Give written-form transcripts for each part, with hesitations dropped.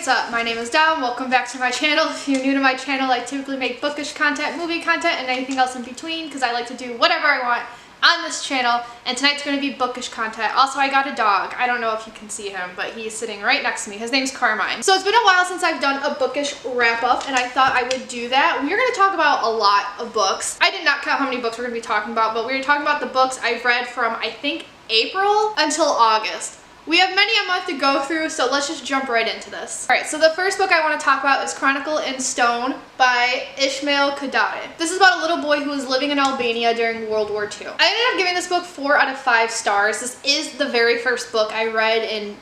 what's up? My name is Dom. Welcome back to my channel. If you're new to my channel, I typically make bookish content, movie content, and anything else in between because I like to do whatever I want on this channel, and tonight's going to be bookish content. Also, I got a dog. I don't know if you can see him, but he's sitting right next to me. His name's Carmine. So it's been a while since I've done a bookish wrap-up, and I thought I would do that. We're going to talk about a lot of books. I did not count how many books we're going to be talking about, but we're talking about the books I've read from, I think, April until August. We have many a month to go through, so let's just jump right into this. Alright, so the first book I want to talk about is Chronicle in Stone by Ismail Kadare. This is about a little boy who was living in Albania during World War II. I ended up giving this book 4 out of 5 stars. This is the very first book I read in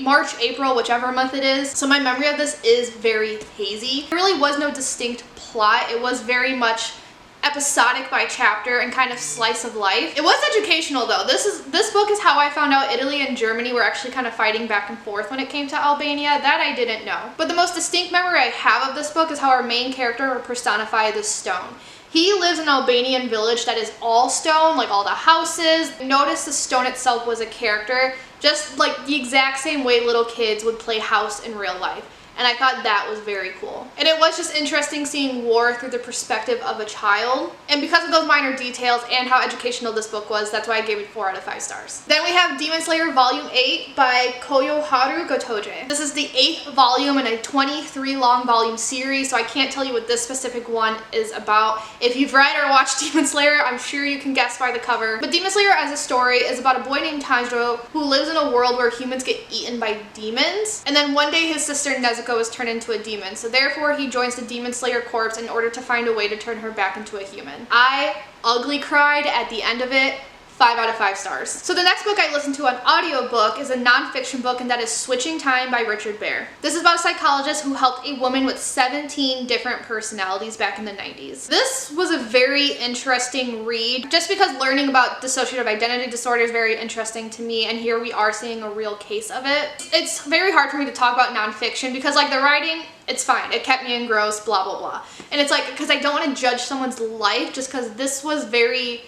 March, April, whichever month it is. So my memory of this is very hazy. There really was no distinct plot. It was very much episodic by chapter and kind of slice of life. It was educational though. This book is how I found out Italy and Germany were actually kind of fighting back and forth when it came to Albania. That I didn't know. But the most distinct memory I have of this book is how our main character would personify the stone. He lives in an Albanian village that is all stone, like all the houses. Notice the stone itself was a character, just like the exact same way little kids would play house in real life. And I thought that was very cool. And it was just interesting seeing war through the perspective of a child. And because of those minor details and how educational this book was, that's why I gave it 4 out of 5 stars. Then we have Demon Slayer Volume 8 by Koyoharu Gotoge. This is the 8th volume in a 23 long volume series, so I can't tell you what this specific one is about. If you've read or watched Demon Slayer, I'm sure you can guess by the cover. But Demon Slayer as a story is about a boy named Tanjiro who lives in a world where humans get eaten by demons. And then one day his sister Nezuko was turned into a demon, so therefore he joins the Demon Slayer Corps in order to find a way to turn her back into a human. I ugly cried at the end of it. 5 out of 5 stars. So the next book I listened to on audiobook is a non-fiction book, and that is Switching Time by Richard Baer. This is about a psychologist who helped a woman with 17 different personalities back in the 90s. This was a very interesting read, just because learning about dissociative identity disorder is very interesting to me, and here we are seeing a real case of it. It's very hard for me to talk about non-fiction because like the writing, it's fine. It kept me engrossed, blah, blah, blah. And it's like, because I don't want to judge someone's life just because this was very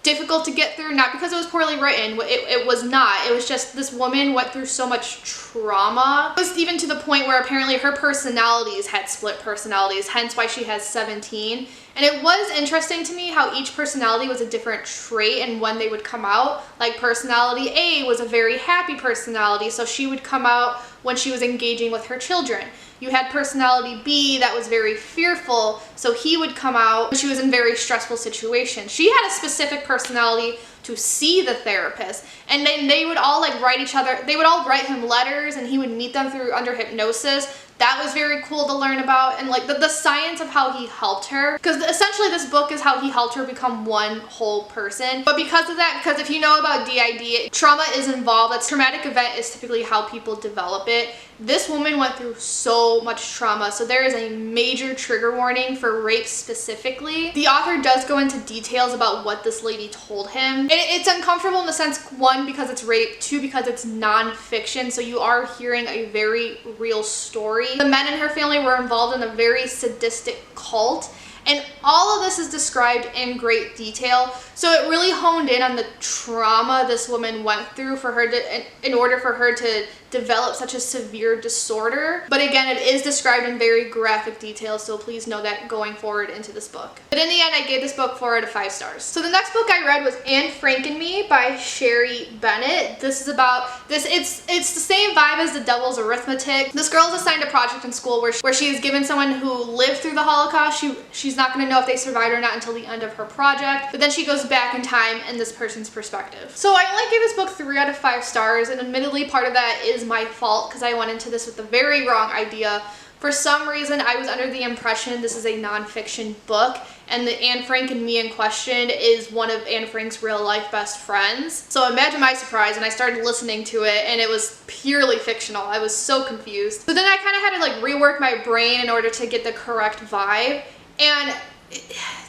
difficult to get through, not because it was poorly written. It was not. It was just this woman went through so much trauma. It was even to the point where apparently her personalities had split personalities, hence why she has 17. And it was interesting to me how each personality was a different trait and when they would come out. Like personality A was a very happy personality, so she would come out when she was engaging with her children. You had personality B that was very fearful, so he would come out when she was in very stressful situations. She had a specific personality to see the therapist, and then they would all like write each other, they would all write him letters and he would meet them through under hypnosis. That was very cool to learn about, and like the science of how he helped her, because essentially this book is how he helped her become one whole person. But because of that, because if you know about DID, trauma is involved. That traumatic event is typically how people develop it. This woman went through so much trauma, so there is a major trigger warning for rape specifically. The author does go into details about what this lady told him. And it's uncomfortable in the sense, 1, because it's rape, 2, because it's non-fiction, so you are hearing a very real story. The men in her family were involved in a very sadistic cult, and all of this is described in great detail. So it really honed in on the trauma this woman went through for her to, in order for her to develop such a severe disorder. But again, it is described in very graphic detail, so please know that going forward into this book. But in the end, I gave this book 4 out of 5 stars. So the next book I read was Anne Frank and Me by Sherry Bennett. This is about this, it's the same vibe as The Devil's Arithmetic. This girl is assigned a project in school where she is given someone who lived through the Holocaust. She's not going to know if they survived or not until the end of her project, but then she goes back in time in this person's perspective. So I only gave this book 3 out of 5 stars, and admittedly part of that is my fault because I went into this with the very wrong idea. For some reason, I was under the impression this is a non-fiction book, and the Anne Frank and Me in question is one of Anne Frank's real life best friends. So imagine my surprise when I started listening to it and it was purely fictional. I was so confused. So then I kind of had to like rework my brain in order to get the correct vibe. And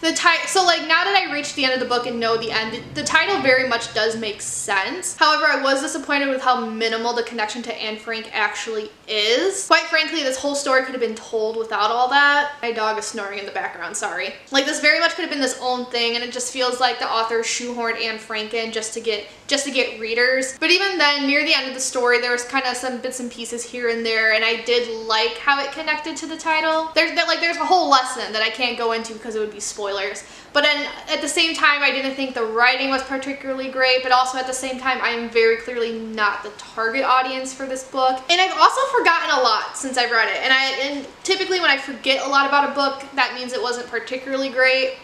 the title, so like now that I reached the end of the book and know the end, the title very much does make sense. However, I was disappointed with how minimal the connection to Anne Frank actually is. Quite frankly, this whole story could have been told without all that. My dog is snoring in the background, sorry. Like this very much could have been this own thing, and it just feels like the author shoehorned Anne Frank in just to get just to get readers. But even then, near the end of the story, there was kind of some bits and pieces here and there, and I did like how it connected to the title. There's a whole lesson that I can't go into because it would be spoilers. But at the same time, I didn't think the writing was particularly great, but also at the same time, I am very clearly not the target audience for this book. And I've also forgotten a lot since I've read it. And typically when I forget a lot about a book, that means it wasn't particularly great.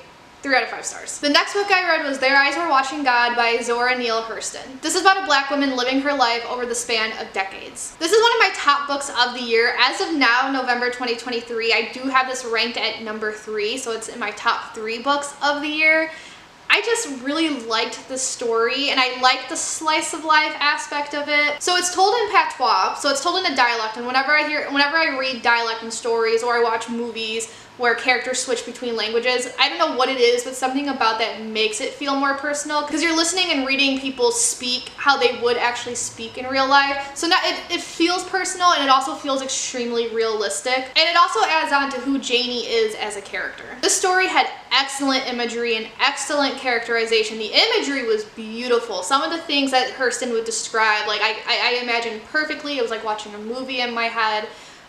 3 out of 5 stars. The next book I read was Their Eyes Were Watching God by Zora Neale Hurston. This is about a black woman living her life over the span of decades. This is one of my top books of the year. As of now, November 2023, I do have this ranked at number 3, so it's in my top 3 books of the year. I just really liked the story, and I liked the slice of life aspect of it. So it's told in patois, so it's told in a dialect, and whenever I read dialect in stories or I watch movies where characters switch between languages, I don't know what it is, but something about that makes it feel more personal, because you're listening and reading people speak how they would actually speak in real life. So now it feels personal, and it also feels extremely realistic, and it also adds on to who Janie is as a character. This story had excellent imagery and excellent characterization. The imagery was beautiful. Some of the things that Hurston would describe, like I imagined perfectly. It was like watching a movie in my head.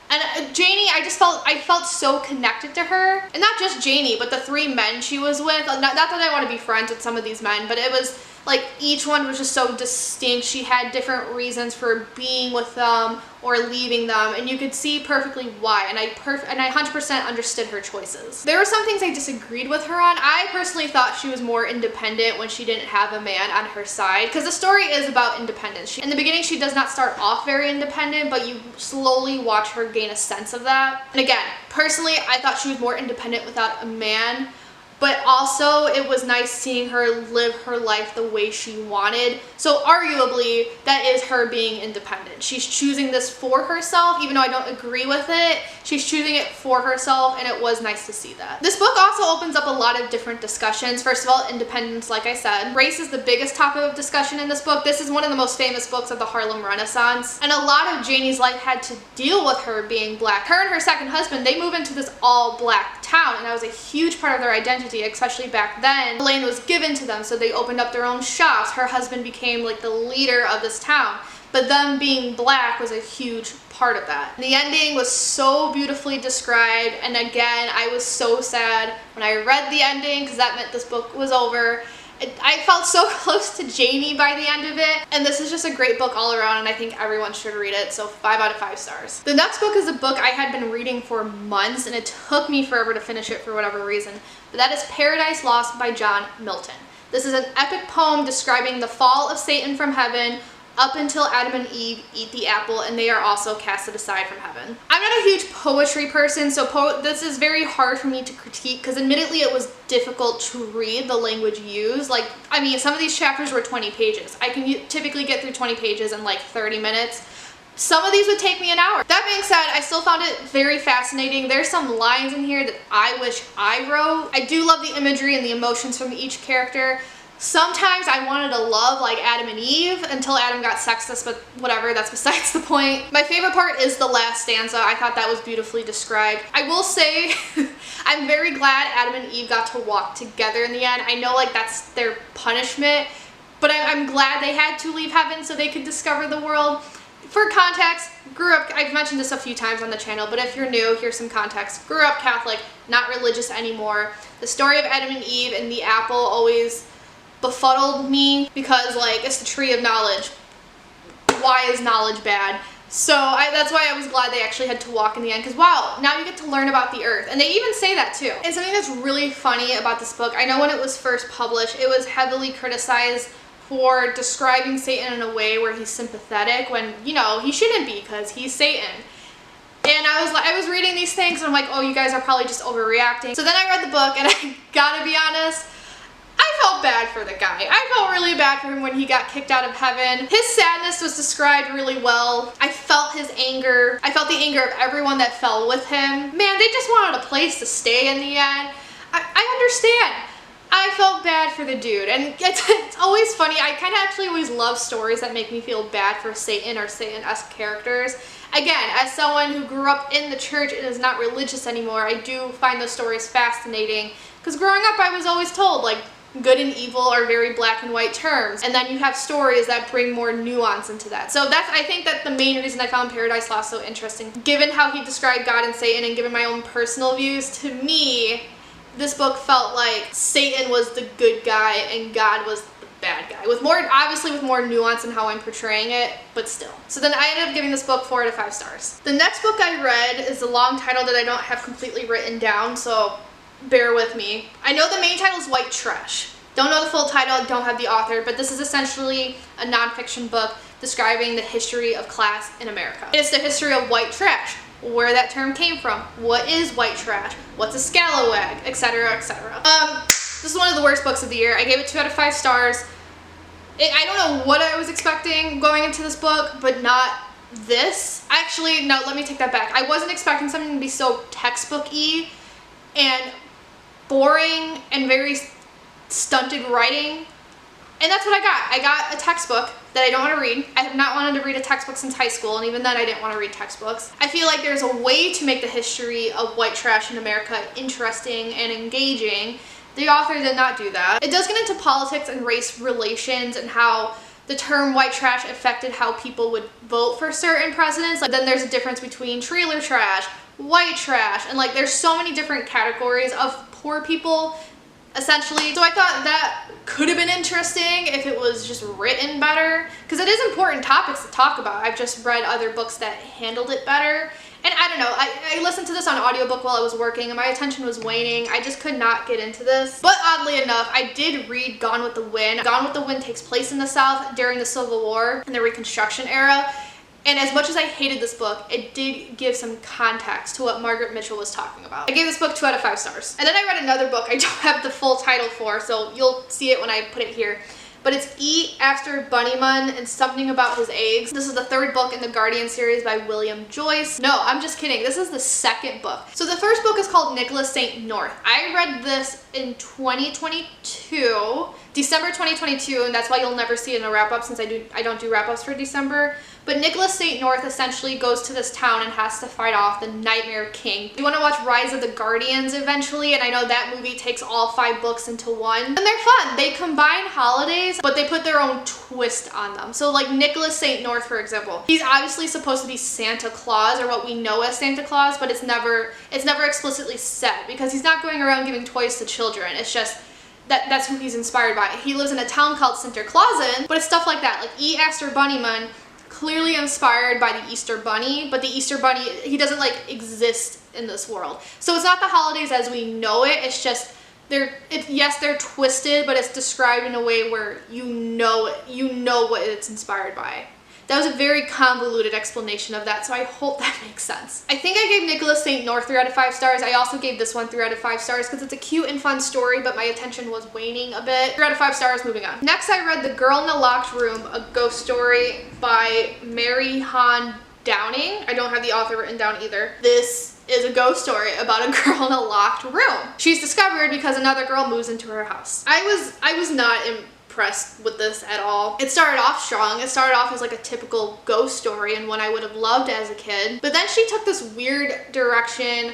And Janie, I felt so connected to her. And not just Janie, but the 3 men she was with. Not that I want to be friends with some of these men, but it was like each one was just so distinct. She had different reasons for being with them or leaving them, and you could see perfectly why, and I 100% understood her choices. There were some things I disagreed with her on. I personally thought she was more independent when she didn't have a man on her side, because the story is about independence. In the beginning, she does not start off very independent, but you slowly watch her gain a sense of that. And again, personally, I thought she was more independent without a man. But also, it was nice seeing her live her life the way she wanted. So arguably, that is her being independent. She's choosing this for herself, even though I don't agree with it. She's choosing it for herself, and it was nice to see that. This book also opens up a lot of different discussions. First of all, independence, like I said. Race is the biggest topic of discussion in this book. This is one of the most famous books of the Harlem Renaissance. And a lot of Janie's life had to deal with her being black. Her and her second husband, they move into this all-black town, and that was a huge part of their identity, especially back then. Land was given to them, so they opened up their own shops. Her husband became like the leader of this town, but them being black was a huge part of that. The ending was so beautifully described, and again, I was so sad when I read the ending, because that meant this book was over. I felt so close to Janie by the end of it, and this is just a great book all around, and I think everyone should read it, so 5 out of 5 stars. The next book is a book I had been reading for months, and it took me forever to finish it for whatever reason, but that is Paradise Lost by John Milton. This is an epic poem describing the fall of Satan from heaven up until Adam and Eve eat the apple, and they are also casted aside from heaven. I'm not a huge poetry person, so this is very hard for me to critique, because admittedly it was difficult to read the language used. Like, I mean, some of these chapters were 20 pages. I can typically get through 20 pages in like 30 minutes. Some of these would take me an hour. That being said, I still found it very fascinating. There's some lines in here that I wish I wrote. I do love the imagery and the emotions from each character. Sometimes I wanted to love like Adam and Eve until Adam got sexist, but whatever, that's besides the point. My favorite part is the last stanza. I thought that was beautifully described. I will say, I'm very glad Adam and Eve got to walk together in the end. I know like that's their punishment, but I'm glad they had to leave heaven so they could discover the world. For context, grew up, I've mentioned this a few times on the channel, but if you're new, here's some context. Grew up Catholic, not religious anymore. The story of Adam and Eve and the apple always befuddled me, because like it's the tree of knowledge. Why is knowledge bad? So that's why I was glad they actually had to walk in the end, because wow, now you get to learn about the earth. And they even say that too. And something that's really funny about this book, I know when it was first published, it was heavily criticized for describing Satan in a way where he's sympathetic when, you know, he shouldn't be, because he's Satan. And I was reading these things and I'm like, oh, you guys are probably just overreacting. So then I read the book, and I gotta be honest, I felt bad for the guy. I felt really bad for him when he got kicked out of heaven. His sadness was described really well. I felt his anger. I felt the anger of everyone that fell with him. Man, they just wanted a place to stay in the end. I understand. I felt bad for the dude, and it's always funny. I kind of actually always love stories that make me feel bad for Satan or Satan-esque characters. Again, as someone who grew up in the church and is not religious anymore, I do find those stories fascinating, because growing up I was always told, like, good and evil are very black and white terms, and then you have stories that bring more nuance into that. So I think that the main reason I found Paradise Lost so interesting, given how he described God and Satan and given my own personal views, to me, this book felt like Satan was the good guy and God was the bad guy, with more, obviously with more nuance in how I'm portraying it, but still. So then I ended up giving this book 4 out of 5 stars. The next book I read is a long title that I don't have completely written down, so bear with me. I know the main title is White Trash. Don't know the full title, don't have the author, but this is essentially a nonfiction book describing the history of class in America. It's the history of white trash, where that term came from, what is white trash, what's a scalawag, etc., etc. This is one of the worst books of the year. I gave it 2 out of 5 stars. I don't know what I was expecting going into this book, but not this. Actually, no, let me take that back. I wasn't expecting something to be so textbook-y and boring and very stunted writing, and that's what I got. I got a textbook that I don't want to read. I have not wanted to read a textbook since high school, and even then I didn't want to read textbooks. I feel like there's a way to make the history of white trash in America interesting and engaging. The author did not do that. It does get into politics and race relations and how the term white trash affected how people would vote for certain presidents. Like, then there's a difference between trailer trash, white trash, and like there's so many different categories of poor people, essentially. So I thought that could have been interesting if it was just written better, because it is important topics to talk about. I've just read other books that handled it better. And I don't know, I listened to this on audiobook while I was working and my attention was waning. I just could not get into this. But oddly enough, I did read Gone with the Wind. Gone with the Wind takes place in the South during the Civil War and the Reconstruction era. And as much as I hated this book, it did give some context to what Margaret Mitchell was talking about. I gave this book 2 out of 5 stars. And then I read another book I don't have the full title for, so you'll see it when I put it here. But it's E. Aster Bunnyman and Something About His Eggs. This is the 3rd book in the Guardian series by William Joyce. No, I'm just kidding. This is the 2nd book. So the first book is called Nicholas St. North. I read this in 2022, December 2022, and that's why you'll never see it in a wrap-up since I don't do wrap-ups for December. But Nicholas St. North essentially goes to this town and has to fight off the Nightmare King. You want to watch Rise of the Guardians eventually, and I know that movie takes all 5 books into one. And they're fun. They combine holidays, but they put their own twist on them. So like Nicholas St. North, for example, he's obviously supposed to be Santa Claus, or what we know as Santa Claus, but it's never explicitly said, because he's not going around giving toys to children. It's just that's who he's inspired by. He lives in a town called Sinterklaas, but it's stuff like that. Like E. Aster Bunnyman, clearly inspired by the Easter Bunny, but the Easter Bunny, he doesn't like exist in this world. So it's not the holidays as we know it. It's just yes, they're twisted, but it's described in a way where you know what it's inspired by. That was a very convoluted explanation of that, so I hope that makes sense. I think I gave Nicholas St. North 3 out of 5 stars. I also gave this one 3 out of 5 stars because it's a cute and fun story, but my attention was waning a bit. 3 out of 5 stars, moving on. Next, I read The Girl in the Locked Room, a ghost story by Mary Han Downing. I don't have the author written down either. This is a ghost story about a girl in a locked room. She's discovered because another girl moves into her house. I was not impressed with this at all. It started off strong. It started off as like a typical ghost story and one I would have loved as a kid. But then she took this weird direction.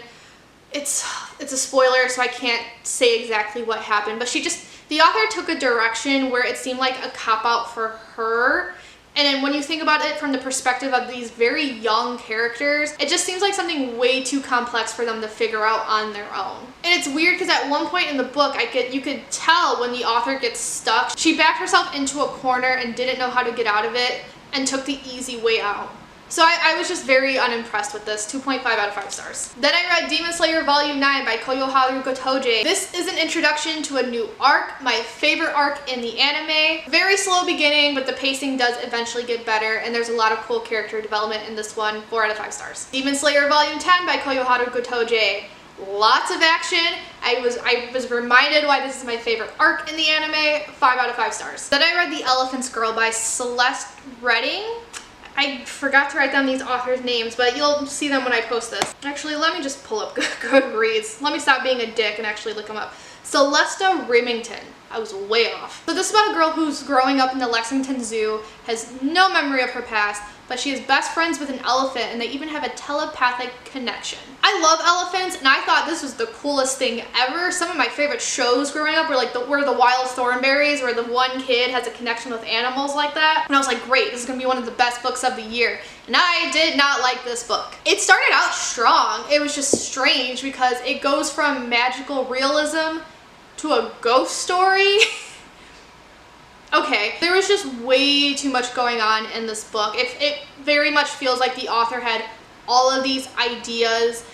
It's a spoiler, so I can't say exactly what happened, but the author took a direction where it seemed like a cop-out for her. And then when you think about it from the perspective of these very young characters, it just seems like something way too complex for them to figure out on their own. And it's weird because at one point in the book, you could tell when the author gets stuck, she backed herself into a corner and didn't know how to get out of it and took the easy way out. So I was just very unimpressed with this, 2.5 out of 5 stars. Then I read Demon Slayer Volume 9 by Koyoharu Gotoge. This is an introduction to a new arc, my favorite arc in the anime. Very slow beginning, but the pacing does eventually get better, and there's a lot of cool character development in this one, 4 out of 5 stars. Demon Slayer Volume 10 by Koyoharu Gotoge. Lots of action. I was reminded why this is my favorite arc in the anime, 5 out of 5 stars. Then I read The Elephant's Girl by Celeste Redding. I forgot to write down these authors' names, but you'll see them when I post this. Actually, let me just pull up Goodreads. Let me stop being a dick and actually look them up. Celesta Remington. I was way off. So this is about a girl who's growing up in the Lexington Zoo, has no memory of her past, but but she is best friends with an elephant and they even have a telepathic connection. I love elephants and I thought this was the coolest thing ever. Some of my favorite shows growing up were like were the Wild Thornberrys, where the one kid has a connection with animals like that. And I was like, great, this is gonna be one of the best books of the year. And I did not like this book. It started out strong. It was just strange because it goes from magical realism to a ghost story. Okay, there was just way too much going on in this book. It very much feels like the author had all of these ideas,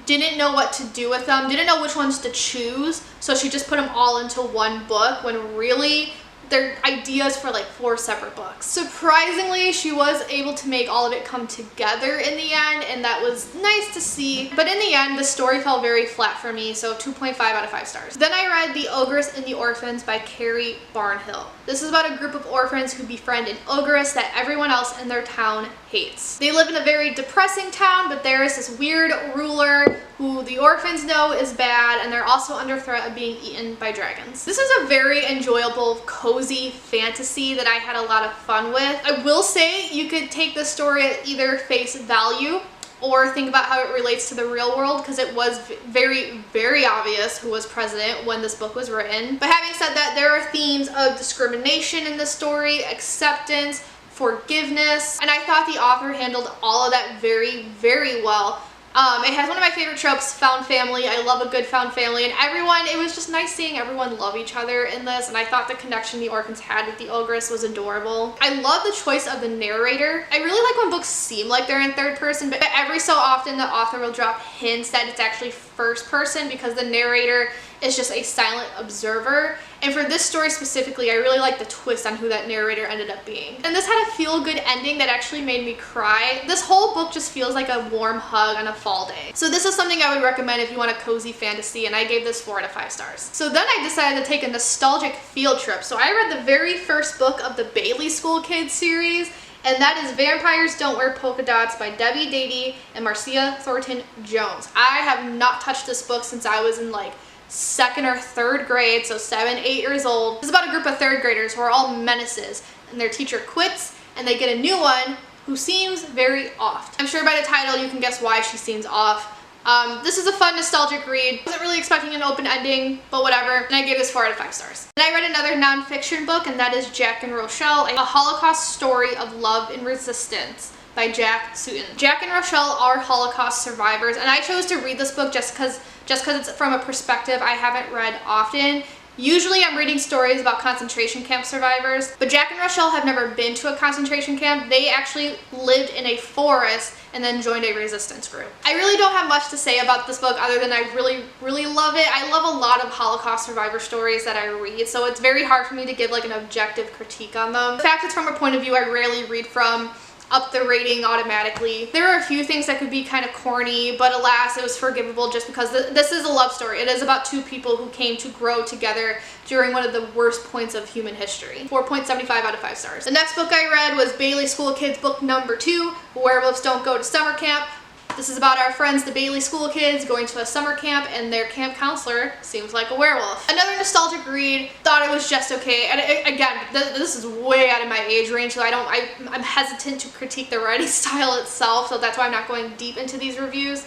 didn't know what to do with them, didn't know which ones to choose, so she just put them all into one book when really they're ideas for like 4 separate books. Surprisingly, she was able to make all of it come together in the end, and that was nice to see. But in the end, the story fell very flat for me, so 2.5 out of 5 stars. Then I read The Ogress and the Orphans by Carrie Barnhill. This is about a group of orphans who befriend an ogress that everyone else in their town hates. They live in a very depressing town, but there is this weird ruler who the orphans know is bad, and they're also under threat of being eaten by dragons. This is a very enjoyable, cozy fantasy that I had a lot of fun with. I will say you could take this story at either face value or think about how it relates to the real world, because it was very, very obvious who was president when this book was written. But having said that, there are themes of discrimination in the story, acceptance, forgiveness, and I thought the author handled all of that very, very well. It has one of my favorite tropes, found family. I love a good found family, and everyone, it was just nice seeing everyone love each other in this, and I thought the connection the orphans had with the ogress was adorable. I love the choice of the narrator. I really like when books seem like they're in third person, but every so often the author will drop hints that it's actually first person because the narrator is just a silent observer. And for this story specifically, I really like the twist on who that narrator ended up being. And this had a feel-good ending that actually made me cry. This whole book just feels like a warm hug on a fall day. So this is something I would recommend if you want a cozy fantasy, and I gave this 4 out of 5 stars. So then I decided to take a nostalgic field trip. So I read the very first book of the Bailey School Kids series, and that is Vampires Don't Wear Polka Dots by Debbie Dady and Marcia Thornton Jones. I have not touched this book since I was in like 2nd or 3rd grade, so 7, 8 years old. It's about a group of 3rd graders who are all menaces, and their teacher quits and they get a new one who seems very off. I'm sure by the title you can guess why she seems off. This is a fun nostalgic read. I wasn't really expecting an open ending, but whatever, and I gave this 4 out of 5 stars. And I read another nonfiction book, and that is Jack and Rochelle, a Holocaust story of love and resistance by Jack Sutton. Jack and Rochelle are Holocaust survivors, and I chose to read this book just because it's from a perspective I haven't read often. Usually I'm reading stories about concentration camp survivors, but Jack and Rochelle have never been to a concentration camp. They actually lived in a forest and then joined a resistance group. I really don't have much to say about this book other than I really, really love it. I love a lot of Holocaust survivor stories that I read, so it's very hard for me to give like an objective critique on them. The fact it's from a point of view I rarely read from up the rating automatically. There are a few things that could be kind of corny, but alas, it was forgivable just because this is a love story. It is about 2 people who came to grow together during one of the worst points of human history. 4.75 out of 5 stars. The next book I read was Bailey School Kids book number 2, Werewolves Don't Go to Summer Camp. This is about our friends, the Bailey School Kids, going to a summer camp, and their camp counselor seems like a werewolf. Another nostalgic read, thought it was just okay. And again, this is way out of my age range, so I'm hesitant to critique the writing style itself, so that's why I'm not going deep into these reviews.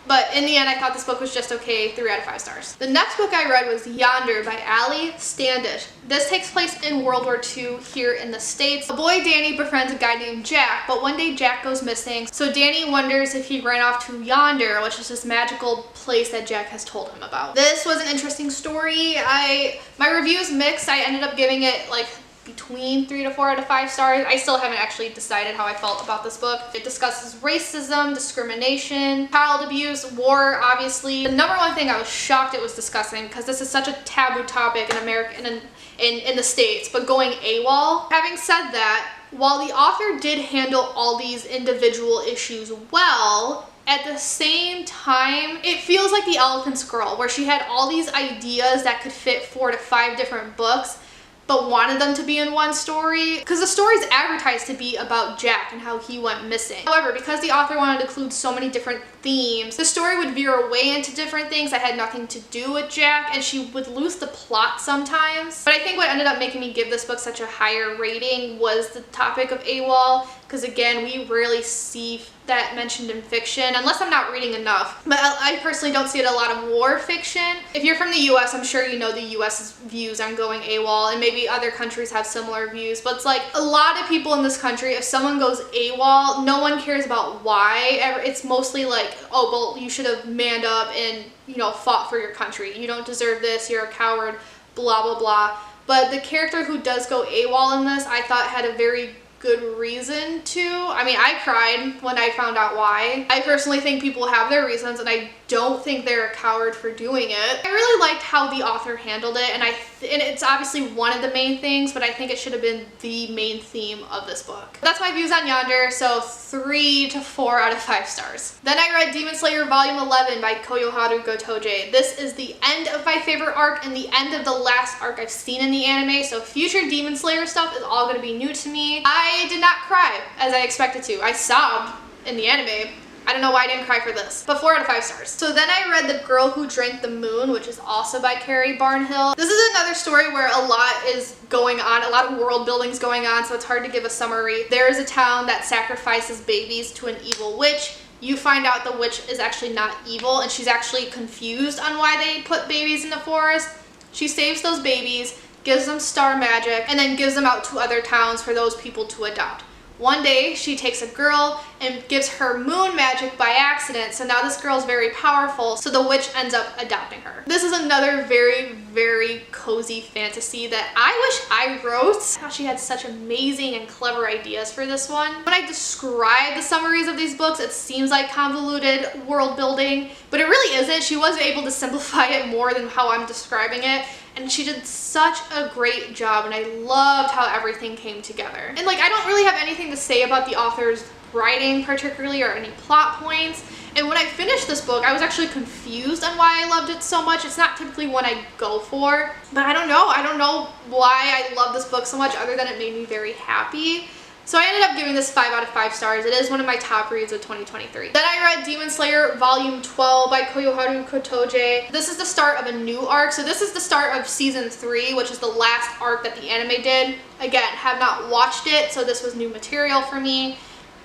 But in the end, I thought this book was just okay, 3 out of 5 stars. The next book I read was Yonder by Ali Standish. This takes place in World War II here in the States. A boy, Danny, befriends a guy named Jack, but one day Jack goes missing, so Danny wonders if he ran off to Yonder, which is this magical place that Jack has told him about. This was an interesting story. My review is mixed. I ended up giving it like between 3 to 4 out of 5 stars. I still haven't actually decided how I felt about this book. It discusses racism, discrimination, child abuse, war, obviously. The number one thing I was shocked it was discussing, because this is such a taboo topic in America and in the States, but going AWOL. Having said that, while the author did handle all these individual issues well, at the same time, it feels like The Elephant Girl, where she had all these ideas that could fit 4 to 5 different books, but wanted them to be in one story, because the story is advertised to be about Jack and how he went missing. However, because the author wanted to include so many different themes, the story would veer away into different things that had nothing to do with Jack, and she would lose the plot sometimes. But I think what ended up making me give this book such a higher rating was the topic of AWOL, because again, we rarely see that mentioned in fiction, unless I'm not reading enough. But I personally don't see it a lot of war fiction. If you're from the US, I'm sure you know the US's views on going AWOL, and maybe other countries have similar views, but it's like a lot of people in this country, if someone goes AWOL, no one cares about why. It's mostly like, oh, well, you should have manned up and, you know, fought for your country. You don't deserve this, you're a coward, blah, blah, blah. But the character who does go AWOL in this, I thought had a very good reason to. I mean, I cried when I found out why. I personally think people have their reasons, and I don't think they're a coward for doing it. I really liked how the author handled it, and it's obviously one of the main things, but I think it should have been the main theme of this book. That's my views on Yonder, so 3 to 4 out of 5 stars. Then I read Demon Slayer Volume 11 by Koyoharu Gotoge. This is the end of my favorite arc and the end of the last arc I've seen in the anime, so future Demon Slayer stuff is all going to be new to me. I did not cry as I expected to. I sobbed in the anime. I don't know why I didn't cry for this, but 4 out of 5 stars. So then I read The Girl Who Drank the Moon, which is also by Carrie Barnhill. This is another story where a lot is going on, a lot of world building's going on, so it's hard to give a summary. There is a town that sacrifices babies to an evil witch. You find out the witch is actually not evil, and she's actually confused on why they put babies in the forest. She saves those babies, gives them star magic, and then gives them out to other towns for those people to adopt. One day, she takes a girl and gives her moon magic by accident, so now this girl's very powerful, so the witch ends up adopting her. This is another very, very cozy fantasy that I wish I wrote. How she had such amazing and clever ideas for this one. When I describe the summaries of these books, it seems like convoluted world building, but it really isn't. She was able to simplify it more than how I'm describing it. And she did such a great job, and I loved how everything came together. And like, I don't really have anything to say about the author's writing particularly or any plot points. And when I finished this book, I was actually confused on why I loved it so much. It's not typically one I go for, but I don't know why I love this book so much other than it made me very happy. So I ended up giving this 5 out of 5 stars. It is one of my top reads of 2023. Then I read Demon Slayer Volume 12 by Koyoharu Gotoge. This is the start of a new arc. So this is the start of Season 3, which is the last arc that the anime did. Again, have not watched it, so this was new material for me.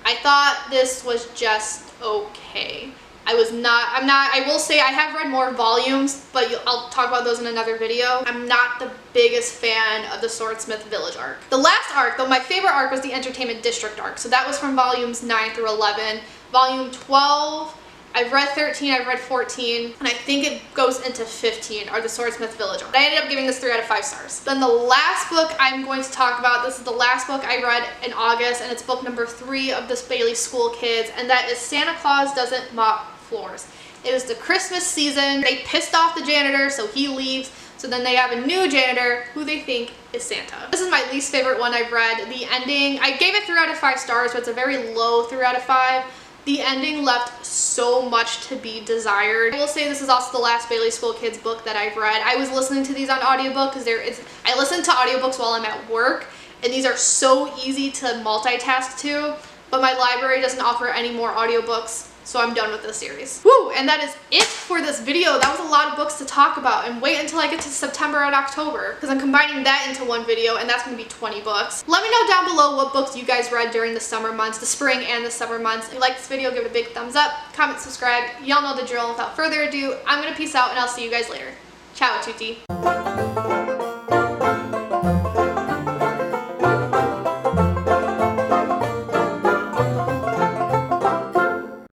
I thought this was just okay. I will say I have read more volumes, but I'll talk about those in another video. I'm not the biggest fan of the Swordsmith Village arc. The last arc, though, my favorite arc was the Entertainment District arc. So that was from volumes 9 through 11. Volume 12, I've read 13, I've read 14, and I think it goes into 15, are the Swordsmith Village arc. I ended up giving this 3 out of 5 stars. Then the last book I'm going to talk about, this is the last book I read in August, and it's book number 3 of the Bailey School Kids, and that is Santa Claus Doesn't Mop Floors. It is the Christmas season. They pissed off the janitor, so he leaves. So then they have a new janitor who they think is Santa. This is my least favorite one I've read. The ending, I gave it 3 out of 5 stars, but it's a very low 3 out of 5. The ending left so much to be desired. I will say this is also the last Bailey School Kids book that I've read. I was listening to these on audiobook because I listen to audiobooks while I'm at work, and these are so easy to multitask to, but my library doesn't offer any more audiobooks. So I'm done with this series. Woo! And that is it for this video. That was a lot of books to talk about, and wait until I get to September and October because I'm combining that into one video, and that's going to be 20 books. Let me know down below what books you guys read during the summer months, the spring and the summer months. If you like this video, give it a big thumbs up, comment, subscribe. Y'all know the drill. Without further ado, I'm going to peace out, and I'll see you guys later. Ciao, tutti.